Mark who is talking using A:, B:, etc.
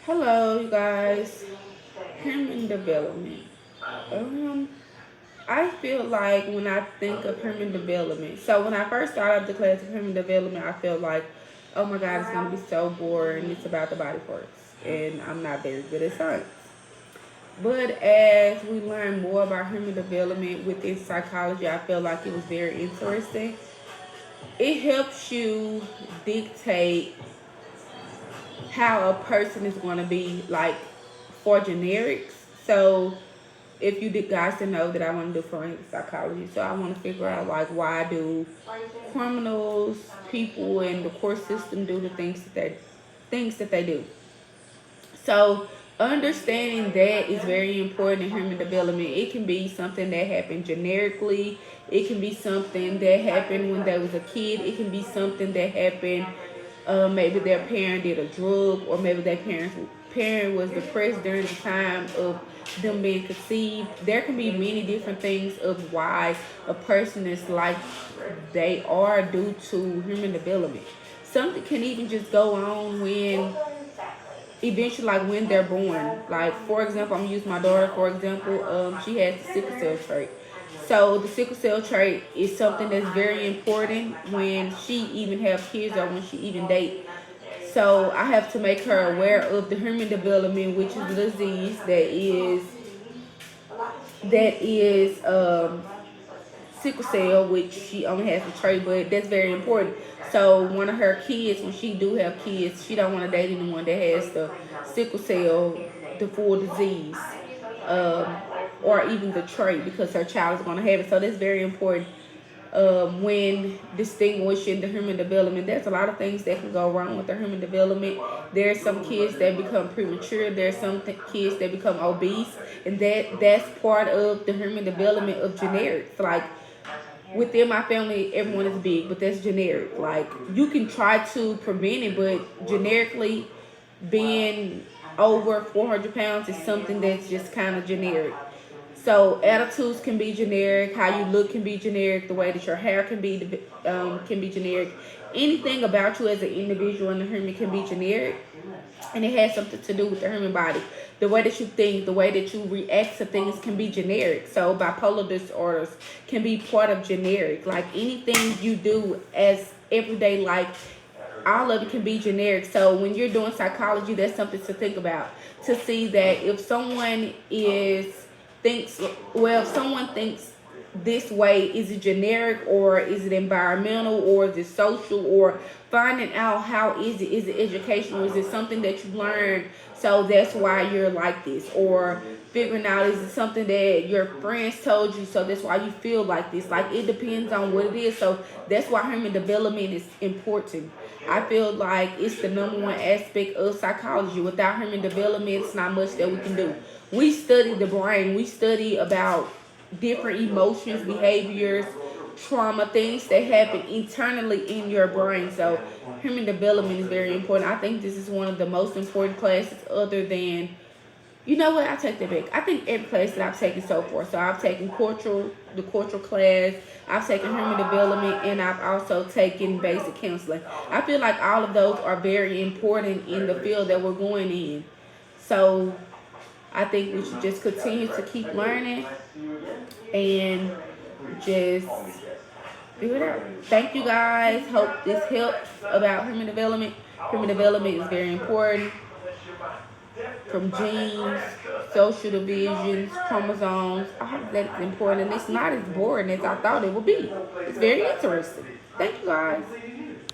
A: Hello, you guys. Human development. Um, I feel like when I think of human development, so when I first started the class of human development, I felt like, oh my God, it's gonna be so boring. It's about the body parts, and I'm not very good at science. But as we learn more about human development within psychology, I feel like it was very interesting. It helps you dictate how a person is going to be like for generics. So if you did guys to know that I want to do forensic psychology, so I want to figure out like why do criminals, people in the court system do the things that they do. So understanding that is very important in human development. It can be something that happened generically. It can be something that happened when they was a kid. It can be something that happened. Maybe their parent did a drug, or maybe their parent was depressed during the time of them being conceived. There can be many different things of why a person is like they are due to human development. Something can even just go on when eventually like when they're born. Like for example, I'm gonna use my daughter for example. She has the sickle cell trait. So the sickle cell trait is something that's very important when she even have kids or when she even date. So I have to make her aware of the human development, which is the disease that is sickle cell, which she only has the trait, but that's very important. So one of her kids, when she do have kids, she don't want to date anyone that has the sickle cell, the full disease, um, or even the trait, because her child is going to have it. So that's very important. When distinguishing the human development, there's a lot of things that can go wrong with the human development. There's some kids that become premature. There's some kids that become obese, and that's part of the human development of generics. Like within my family, everyone is big, but that's generic. Like you can try to prevent it, but generically, being over 400 pounds is something that's just kind of generic. So attitudes can be generic. How you look can be generic. The way that your hair can be generic. Anything about you as an individual in the human can be generic, and it has something to do with the human body. The way that you think, the way that you react to things can be generic. So bipolar disorders can be part of generic. Like anything you do as everyday life, all of it can be generic. So when you're doing psychology, that's something to think about. To see that if someone thinks if someone thinks this way, is it generic or is it environmental or is it social, or finding out how is it educational, is it something that you learned so that's why you're like this, or figuring out is it something that your friends told you so that's why you feel like this. Like it depends on what it is. So that's why human development is important. I feel like it's the number one aspect of psychology. Without human development, it's not much that we can do. We study the brain. We study about different emotions, behaviors, trauma, things that happen internally in your brain. So human development is very important. I think this is one of the most important classes other than, you know what, I take that back. I think every class that I've taken so far. So I've taken the cultural class, I've taken human development, and I've also taken basic counseling. I feel like all of those are very important in the field that we're going in. So I think we should just continue to keep learning and just figure it out. Thank you guys. Hope this helps about human development. Human development is very important, from genes, social divisions, chromosomes. All of that is important, and it's not as boring as I thought it would be. It's very interesting. Thank you guys.